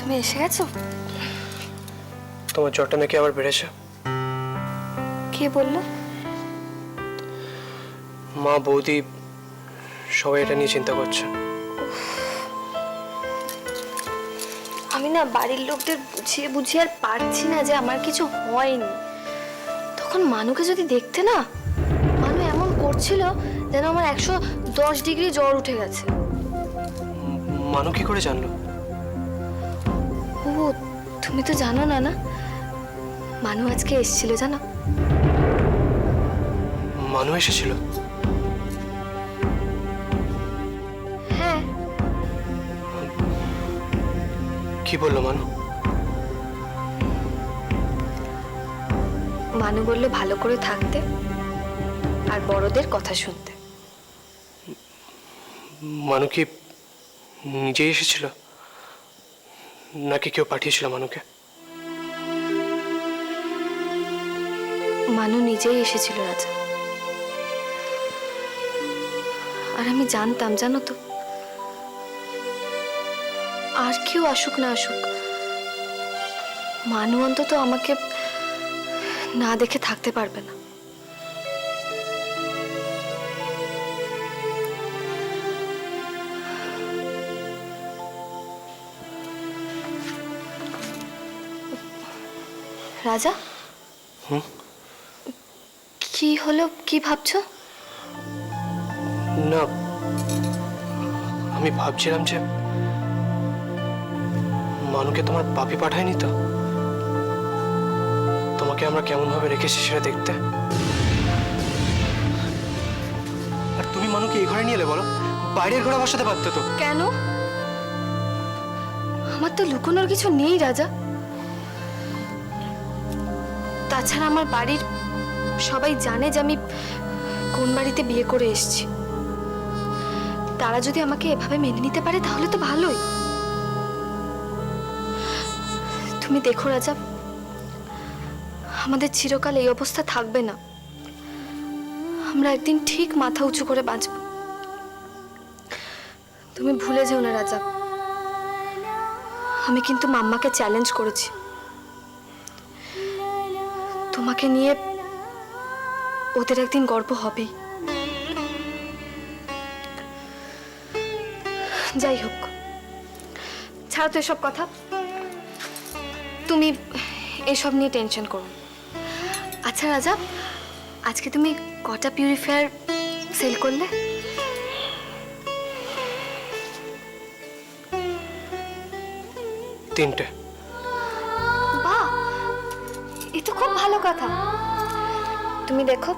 তুমি এসে গেছো? তোমার জ্বরটা নাকি আবার বেড়েছে। কে বললো? মা, বৌদি সবাই এটা নিয়ে চিন্তা করছে। আমি না বাড়ির লোকদের বুঝিয়ে বুঝিয়ে আর পারছি না যে আমার কিছু হয়নি। তখন মানুকে যদি দেখতে না, মানু এমন করছিল যেন আমার 110 ডিগ্রি জ্বর উঠে গেছে। মানু কি করে জানলো? ও, তুমি তো জানো না। না, মানু আজকে এসেছিল জানো? মানু এসেছিল? হ্যাঁ। কি বললো মানু? মানু বললো ভালো করে থাকতে আর বড়দের কথা শুনতে। মানু কি নিজেই এসেছিল নাকি কেউ পাঠিয়েছিল মানুকে? মানু নিজেই এসেছিল রাজা। আর আমি জানতাম, জানো তো, আর কেউ আসুক না আসুক, মানু অন্তত আমাকে না দেখে থাকতে পারবে না। রাজা, কি হলো? কি ভাবছো? না, আমি ভাবছিলাম যে মানুকে তোমার পাপি পাঠায়নি তো? তোমাকে আমরা কেমন ভাবে রেখেছি সেটা দেখতে। আর তুমি মানুকে এই ঘরে নিয়ে এলে বলো? বাইরের ঘরে বসাতে পারতো তো। কেন? আমার তো লুকোনোর কিছু নেই রাজা। তাছাড়া আমার বাড়ির সবাই জানে যে আমি কোন বাড়িতে বিয়ে করে এসেছি। তারা যদি আমাকে এভাবে মেনে নিতে পারে তাহলে তো ভালোই। তুমি দেখো রাজা, আমাদের চিরকাল এই অবস্থা থাকবে না। আমরা একদিন ঠিক মাথা উঁচু করে বাঁচব। তুমি ভুলে যেও না রাজা, আমি কিন্তু মাম্মাকে চ্যালেঞ্জ করেছি। তোমাকে নিয়ে ওদের একদিন গর্ব হবেই। যাই হোক, ছাড়ো তো এসব কথা। তুমি এসব নিয়ে টেনশন করো। আচ্ছা রাজা, আজকে তুমি কটা পিউরিফায়ার সেল করলে? তিনটে। বাহ, এ তো খুব ভালো কথা। তুমি দেখো,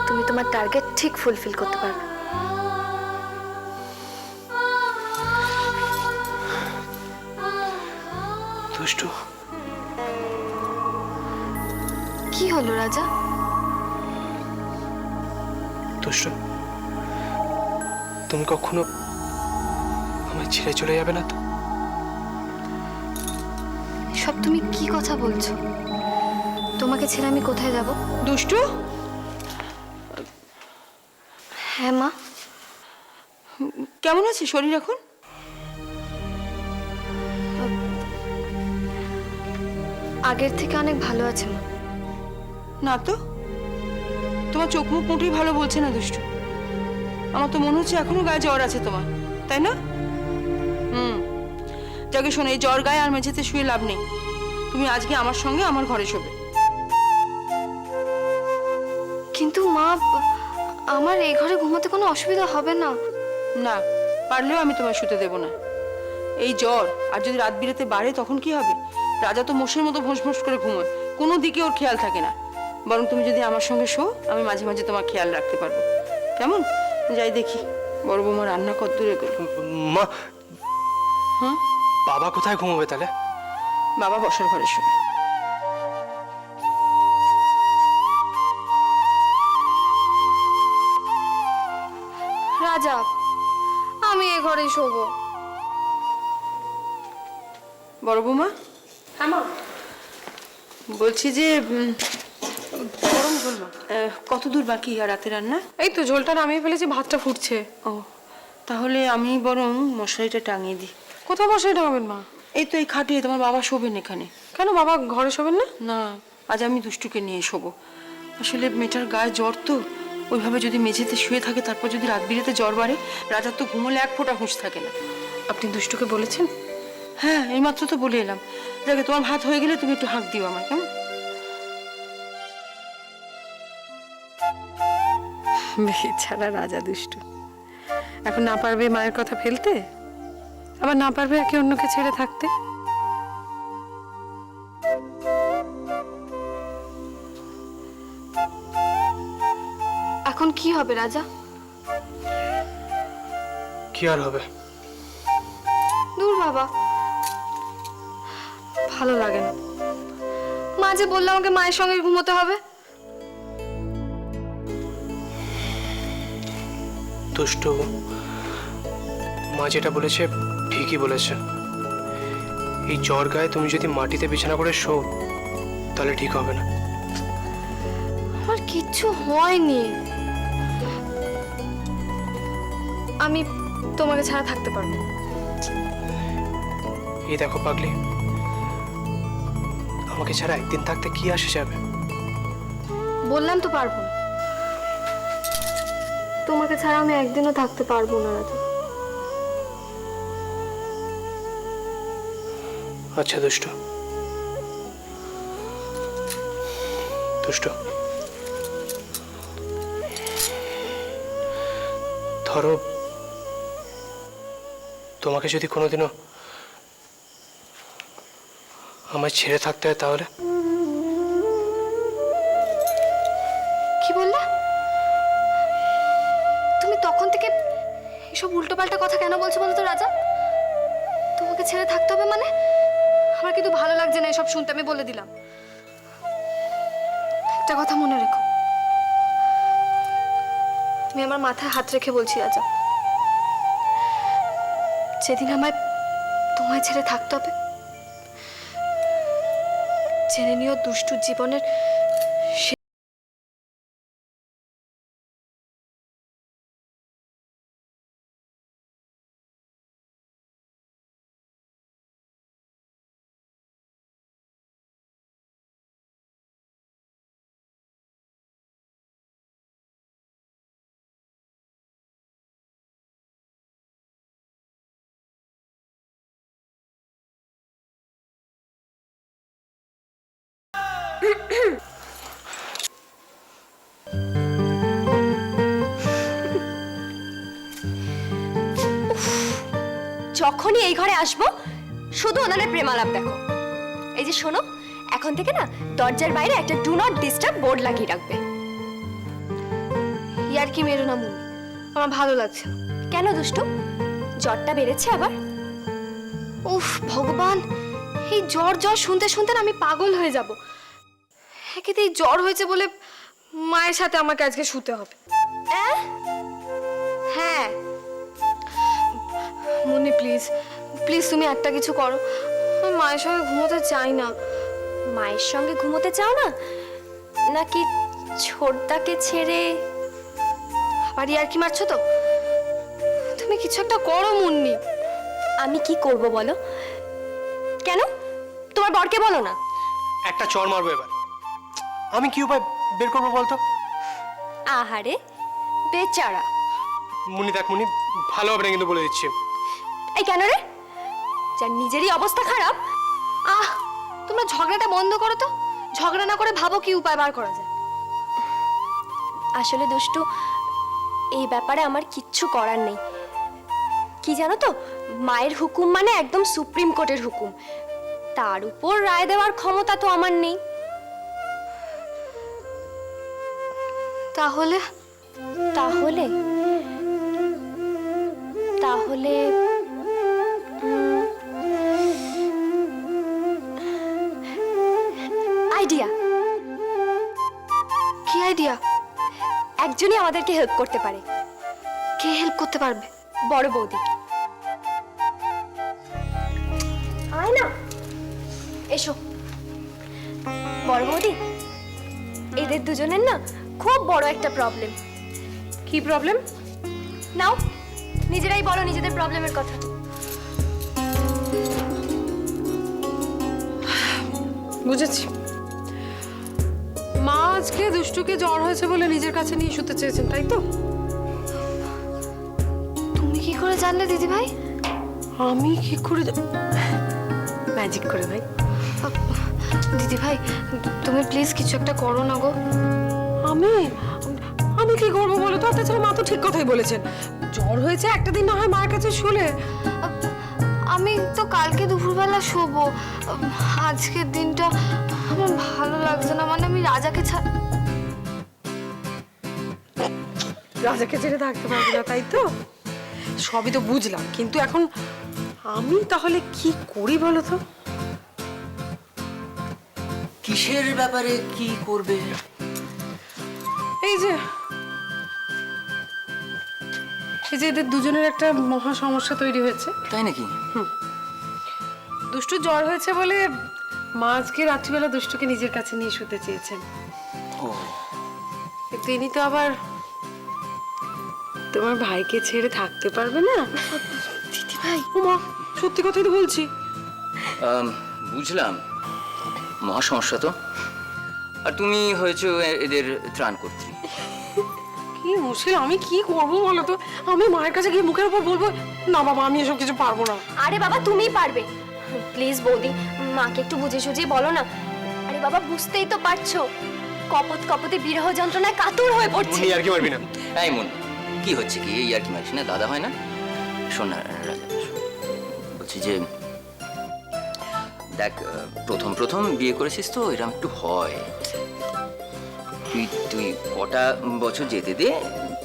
তুমি তোমার টার্গেট ঠিক ফুলফিল করতে পারবে। দুষ্টু, কি হলো রাজা? দুষ্টু, তুমি কখনো আমায় ছেড়ে চলে যাবে না তো? সব তুমি কি কথা বলছো? তোমাকে ছেড়ে আমি কোথায় যাব? দুষ্টু, হ্যাঁ মা। কেমন আছে শরীর এখন? আগের থেকে অনেক ভালো আছে মা। না তো, তোমার চোখ মুখ মোটেই ভালো বলছে না দুষ্টু। আমার তো মনে হচ্ছে এখনো গায়ে জ্বর আছে তোমার, তাই না? যাকে শোনো, এই জ্বর গায়ে আর মেঝেতে শুয়ে লাভ নেই। তুমি আজকে আমার সঙ্গে আমার ঘরে শোবে। কিন্তু মা, আমার এই ঘরে ঘুমাতে কোনো অসুবিধা হবে না? না, পারলেও আমি তোমায় শুতে দেবো না। এই জ্বর আর যদি রাত বিরেতে বাড়ে তখন কি হবে? রাজা তো মোষের মতো ভোঁস ভোঁস করে ঘুমোয়, কোনো দিকে ওর খেয়াল থাকে না। বরং তুমি যদি আমার সঙ্গে শো, আমি মাঝে মাঝে তোমার খেয়াল রাখতে পারবো। কেমন? যাই দেখি বড় বৌমা রান্না কত দূরে গেল। মা, হ্যাঁ, বাবা কোথায় ঘুমাবে তাহলে? বাবা বসার ঘরে শোবে। রাজা, আমি এই ঘরেই শোবো। বড় বৌমা, হ্যাঁ মা, বলছি যে গরম ঝোল মা। কত দূর বাকি আর রাতে রান্না? এই তো ঝোলটা নামিয়ে ফেলেছি, ভাতটা ফুটছে। ও, তাহলে আমি বরং মশারিটা টাঙিয়ে দিই। কোথায় বসে ঢাকাবেন মা? এই তো এই খাটিয়ে তোমার বাবা শোবেন এখানে। কেন বাবা ঘরে শোবেন না? না, আজ আমি দুষ্টুকে নিয়ে শোবো। আসলে মেয়েটার গায়ে জ্বর তো, ওইভাবে যদি মেঝেতে শুয়ে থাকে তারপর যদি রাত বিরেতে জ্বর বাড়ে, রাজার তো ঘুমোলে এক ফোঁটা হুঁশ থাকে না। আপনি দুষ্টুকে বলেছেন? হ্যাঁ, এইমাত্র তো বলে এলাম। দেখে তোমার ভাত হয়ে গেলে তুমি একটু হাঁক দিও আমার, কেমন? বেচারা রাজা দুষ্টু, এখন না পারবে মায়ের কথা ফেলতে, আবার না পারবে একে অন্যকে ছেড়ে থাকতে। এখন কি হবে রাজা? কি আর হবে? দূর বাবা, ভালো লাগে না। মা যে বললো আমাকে মায়ের সঙ্গে ঘুমোতে হবে। দুষ্টু, মা যেটা বলেছে ঠিকই বলেছে। এই জ্বর গায়ে তুমি যদি মাটিতে বিছানা করে শো, তাহলে ঠিক হবে না। আমার কিচ্ছু হয়নি, আমি তোমাকে ছাড়া থাকতে পারবো। এই দেখো পাগলি, আমাকে ছাড়া একদিন থাকতে কি আসে যাবে? বললাম তো পারবো না, তোমাকে ছাড়া আমি একদিনও থাকতে পারবো না রাজা। আচ্ছা দুষ্টু, দুষ্টু, ধরো তোমাকে যদি কোনোদিনও আমায় ছেড়ে থাকতে হয়, তাহলে? কি বললে তুমি? তখন থেকে এসব উল্টোপাল্টা কথা কেন বলছো বলো তো রাজা? তোমাকে ছেড়ে থাকতে হবে মানে? আমার কিন্তু ভালো লাগছে না এসব শুনতে, আমি বলে দিলাম। একটা কথা মনে রেখো, আমি আমার মাথায় হাত রেখে বলছি রাজা, যেদিন আমায় তোমায় ছেড়ে থাকতে হবে, জেনে নিও দুষ্টু জীবনের যখনই এই ঘরে আসবো শুধু ওনাদের প্রেমালাপ দেখো। এই যে শোনো, এখন থেকে না দরজার বাইরে একটা ডু নট ডিস্টার্ব বোর্ড লাগিয়ে রাখবে। ইয়ার কি মেরো না মুন্নি, আমার ভালো লাগছে না। কেন দুষ্টু, জ্বরটা বেড়েছে আবার? উফ ভগবান, এই জ্বর জ্বর শুনতে শুনতে না আমি পাগল হয়ে যাব। একেতেই জ্বর হয়েছে বলে মায়ের সাথে আমাকে আজকে শুতে হবে। হ্যাঁ মুন্নি, প্লিজ প্লিজ তুমি একটা কিছু করো, আমি মায়ের সঙ্গে ঘুমোতে চাই না। মায়ের সঙ্গে ঘুমোতে চাও না, নাকি ছোটদাকে ছেড়ে? আবার ইয়ার কি মারছো তো? তুমি কিছু একটা করো মুন্নি। আমি কি করব বলো? কেন, তোমার বরকে বলো না। একটা চড় মারবো এবার। আমি কি উপায় বের করবো বলতো? আহারে বেচারা। মুনি দেখ মুনি, ভালো হবে না কিন্তু বলে দিচ্ছি। এই কেন রে, যার নিজেরই অবস্থা খারাপ। আহ, তোমরা ঝগড়াটা বন্ধ করো তো। ঝগড়া না করে ভাবো কি উপায় বার করা যায়। আসলে দুষ্টু, এই ব্যাপারে আমার কিচ্ছু করার নেই। কি জানো তো, মায়ের হুকুম মানে একদম সুপ্রিম কোর্টের হুকুম, তার উপর রায় দেওয়ার ক্ষমতা তো আমার নেই। তাহলে তাহলে তাহলে আইডিয়া। কি আইডিয়া? একজনই আমাদেরকে হেল্প করতে পারে। কে হেল্প করতে পারবে? বড় বৌদি। আয় না, এসো। বড় বৌদি, এদের দুজনের না খুব বড় একটা প্রবলেম। কি প্রবলেম? নাও, নিজেরাই বলো নিজেদের প্রবলেমের কথা। বুঝেছি। মা আজকে দুষ্টুকে জ্বর হয়েছে বলে নিজের কাছে নিয়ে শুতে চেয়েছেন, তাই তো? তুমি কি করে জানলে দিদি ভাই? আমি কি করে ম্যাজিক করে ভাই। দিদি ভাই তুমি প্লিজ কিছু একটা করো না গো। আমি আমি কি করবো বলো তো? তাছাড়া মা তো ঠিক কথাই বলেছেন, জ্বর হয়েছে একটা দিন না হয় মায়ের কাছে শুলে। আমি তো কালকে দুপুরবেলা শোবো, আজকের দিনটা আমার ভালো লাগছে না, মানে আমি রাজাকে রাজাকে ছেড়ে থাকতে পারবো না, তাই তো? সবই তো বুঝলাম, কিন্তু এখন আমি তাহলে কি করি বলো তো? কিসের ব্যাপারে কি করবে? এই যে এদের দুজনের একটা মহা সমস্যা তৈরি হয়েছে। তাই নাকি? দুষ্টু জ্বর হয়েছে বলে মা আজকে রাত্রিবেলা দুষ্টুকে নিজের কাছে নিয়ে শুতে চেয়েছেন। ও, কিন্তু ইনি তো আবার তোমার ভাইকে ছেড়ে থাকতে পারবে না। দিদি ভাই ও মা, সত্যি কথাই তো বলছি। বুঝলাম, মহা সমস্যা তো। আর তুমি হয়েছো এদের ত্রাণ করতে। কি মুশকিল, আমি কি করবো বলো তো? আমি মায়ের কাছে গিয়ে মুখের উপর বলবো না বাবা আমি এসব কিছু পারবো না? আরে বাবা তুমিই পারবে, প্লিজ বৌদি মাকে একটু বুঝে সুঝিয়ে বলো না। আরে বাবা বুঝতেই তো পারছো, কপত কপতে বিরহ যন্ত্রণায় কাতর হয়ে পড়ছে। আর কি পারবি না? এই মন, কি হচ্ছে কি? এই আর কি মারিস না, দাদা হয় না? শোন না রাজা, বলছি যে দেখ, প্রথম প্রথম বিয়ে করেছিস তো এরকম একটু হয়। তুই তুই কটা বছর যেতে দে,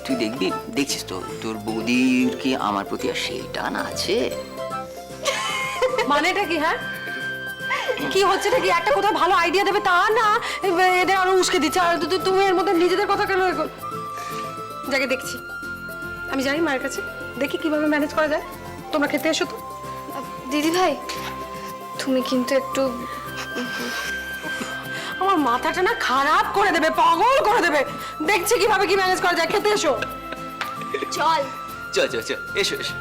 তুই দেখবি, দেখছিস তো তোর বৌদির কি আমার প্রতি আর সেই টান আছে। মানেটা কি? হ্যাঁ কি হচ্ছে কি? একটা কোথাও ভালো আইডিয়া দেবে তা না, এদের আরো উস্কে দিচ্ছে। আর তুমি এর মধ্যে নিজেদের কথা কেন? যাকে দেখছি আমি যাই মায়ের কাছে, দেখি কিভাবে ম্যানেজ করা যায়। তোমরা খেতে এসো তো। দিদি ভাই তুমি কিন্তু একটু আমার মাথাটা না খারাপ করে দেবে, পাগল করে দেবে। দেখছি কিভাবে কি ম্যানেজ করা যায়। খেতে এসো। চল চল চল চল, এসো এসো।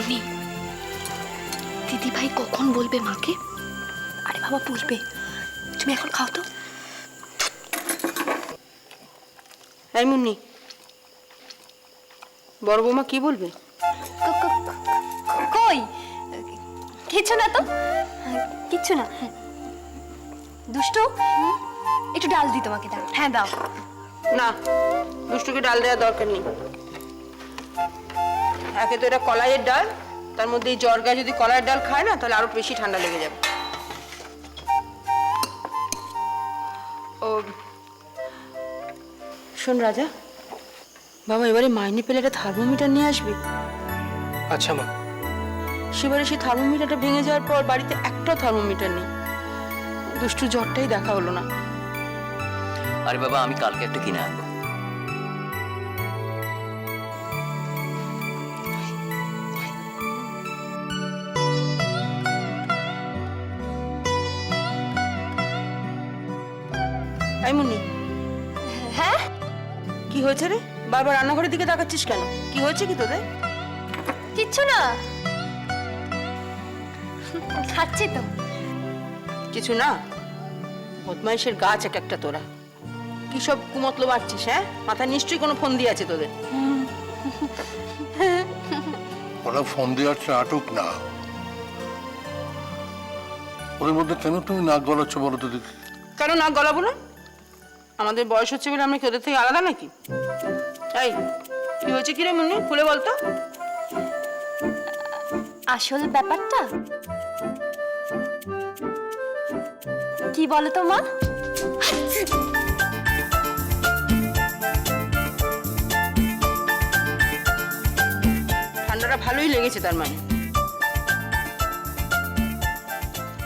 উনি দিদি ভাই কখন বলবে মাকে? আরে বাবা বলবে, তুমি এখন খাও তো। এই মুন্নি, বড় বৌমা কি বলবে? কই কিছু না তো, কিচ্ছু না। দুষ্টু একটু ডাল দিই তোমাকে, দাও। হ্যাঁ দাও। না, দুষ্টুকে ডাল দেওয়ার দরকার নেই। একে তো এটা কলাইয়ের ডাল, তার মধ্যে এই জ্বর গায়ে যদি কলাইয়ের ডাল খায় না তাহলে আরো বেশি ঠান্ডা লেগে যাবে। ও শোন রাজা, বাবা এবারে মাইনে পেলে একটা থার্মোমিটার নিয়ে আসবি। আচ্ছা মা। সেবারে সেই থার্মোমিটারটা ভেঙে যাওয়ার পর বাড়িতে একটা থার্মোমিটার নেই। দুষ্টু জ্বরটাই দেখা হলো না। আরে বাবা আমি কালকে একটা কিনে আনবো। এই মুন্নি, হ্যাঁ কি হয়েছে রে? বারবার রান্নাঘরের দিকে তাকাচ্ছিস কেন? কি হয়েছে কি তোদের? কিচ্ছু না, খাচ্ছি তো। কিছু না, বদমাইশের গাছ এক একটা তোরা। কি সব কুমতলো মারছিস? হ্যাঁ, মাথায় নিশ্চয়ই কোনো ফোন দিয়ে আছে তোদের। ওরা ফোন দেওয়ার আটক না, ওদের মধ্যে কেন তুমি নাক গলাচ্ছ বলো তো দেখি? কেন নাক গলাবো না? আমাদের বয়স হচ্ছে বলে আমরা কি ওদের থেকে আলাদা নাকি? এই কি হয়েছে কি রে মুন্নি, খুলে বলতো। আসল ব্যাপারটা কি বলো তো মা? ঠান্ডাটা ভালোই লেগেছে তার মানে,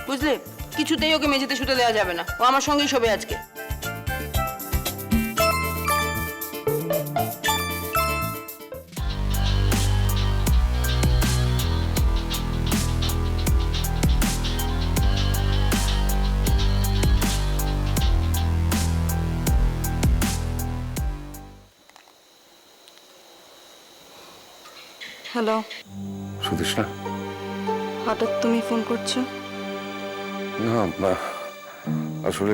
বুঝলে? কিছুতেই ওকে মেঝেতে শুতে দেওয়া যাবে না, ও আমার সঙ্গেই শোবে আজকে। হ্যালো, সুদেষ্ণা? হঠাৎ তুমি ফোন করছো? না না, আসলে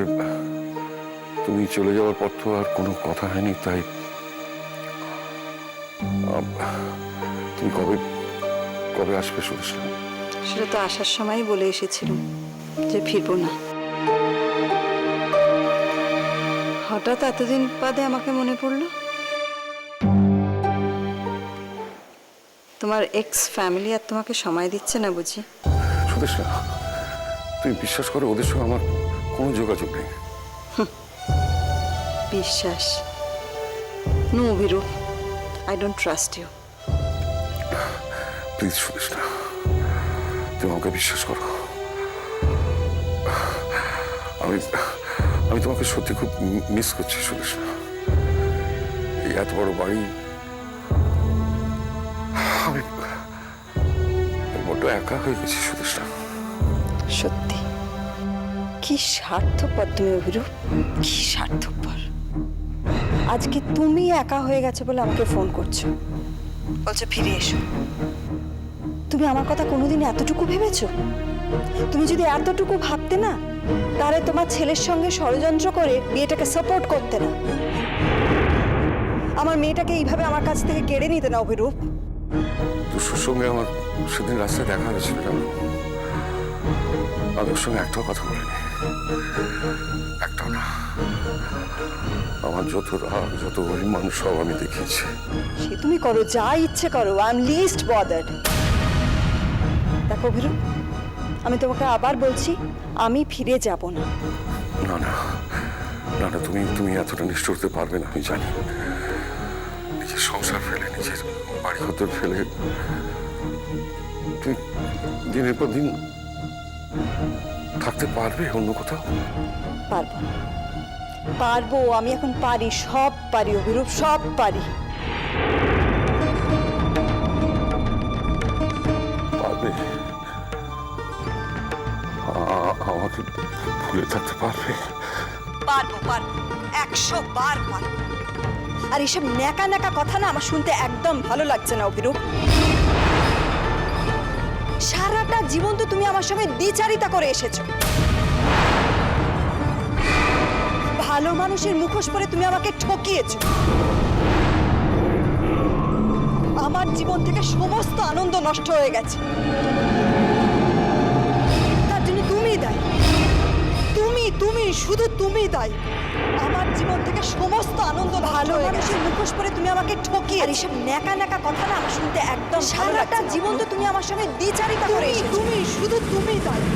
তুমি চলে যাওয়ার পর তো আর কোনো কথা হয়নি, তাই তুমি কবে কবে আসবে সুদেষ্ণা? সেটা তো আসার সময়ই বলে এসেছিলাম যে ফিরবো না। হঠাৎ এতদিন বাদে আমাকে মনে পড়লো। তোমার এক্স ফ্যামিলি আর তোমাকে সময় দিচ্ছে না বুঝি? সুদেষ্ণা, তুমি বিশ্বাস করো, ওদের সঙ্গে আমার কোনো যোগাযোগ নেই। বিশ্বাস? No Birup, I don't trust you. Please Sudeshna, তুমি আমাকে বিশ্বাস করো। আমি আমি তোমাকে সত্যি খুব মিস করছি সুদেষ্ণা। এই এত বড় বাড়ি, আমি বড্ড একা হয়ে গেছি সুদেষ্ণা। সত্যি কি স্বার্থপর তুমি অভিরূপ, কি স্বার্থপর। আজকে তুমি একা হয়ে গেছে বলে আমাকে ফোন করছো, বলছো ফিরে এসো। তুমি আমার কথা কোনোদিন এতটুকু ভেবেছো? তুমি যদি এতটুকু ভাবতে না, তাহলে তোমার ছেলের সঙ্গে ষড়যন্ত্র করে বিয়েটাকে সাপোর্ট করতে না, আমার মেয়েটাকে এইভাবে আমার কাছ থেকে কেড়ে নিতে না অভিরূপ। দুশুর সঙ্গে আমার সেদিন রাস্তায় দেখা হয়েছিল, জানো? আমি ওর সঙ্গে একটাও কথা বলিনি, একটাও না। আমার যত রাগ, যত অভিমান সব আমি দেখিয়েছি। সে তুমি করো, যা ইচ্ছে করো, আই এম লিস্ট বদার্ড। দেখো অভিরূপ, আমি তোমাকে আবার বলছি, আমি ফিরে যাব না। না না না না, তুমি এতটা নিষ্ঠুর হতে পারবে না, আমি জানি। নিজের সংসার ফেলে, নিজের বাড়ি ঘর ফেলে তুমি দিনের পর দিন থাকতে পারবে অন্য কোথাও? পারবো, পারবো, আমি এখন পারি, সব পারি অভিরূপ, সব পারি। পারবে? আমাকে ভুলে থাকতে পারবে? পারবো, পারবো, 100 বার পারবো। আর এসব ন্যাকা ন্যাকা কথা না আমার শুনতে একদম ভালো লাগছে না অভিরূপ। সারাটা জীবন তো তুমি আমার সঙ্গে দ্বিচারিতা করে এসেছো। ভালো মানুষের মুখোশ পরে তুমি আমাকে ঠকিয়েছো। আমার জীবন থেকে সমস্ত আনন্দ নষ্ট হয়ে গেছে। তার জন্য তুমি দায়ী, তুমি শুধু তুমি দায়ী। আমার জীবন থেকে সমস্ত আনন্দ ভালো মানুষের মুখোশ পরে তুমি আমাকে ঠকিয়ে, আর এসব ন্যাকা ন্যাকা কথা না আমার শুনতে একদম সারাটা জীবন তো তুমি আমার সঙ্গে দ্বিচারিতা করে এসেছো। শুধু তুমি দায়ী।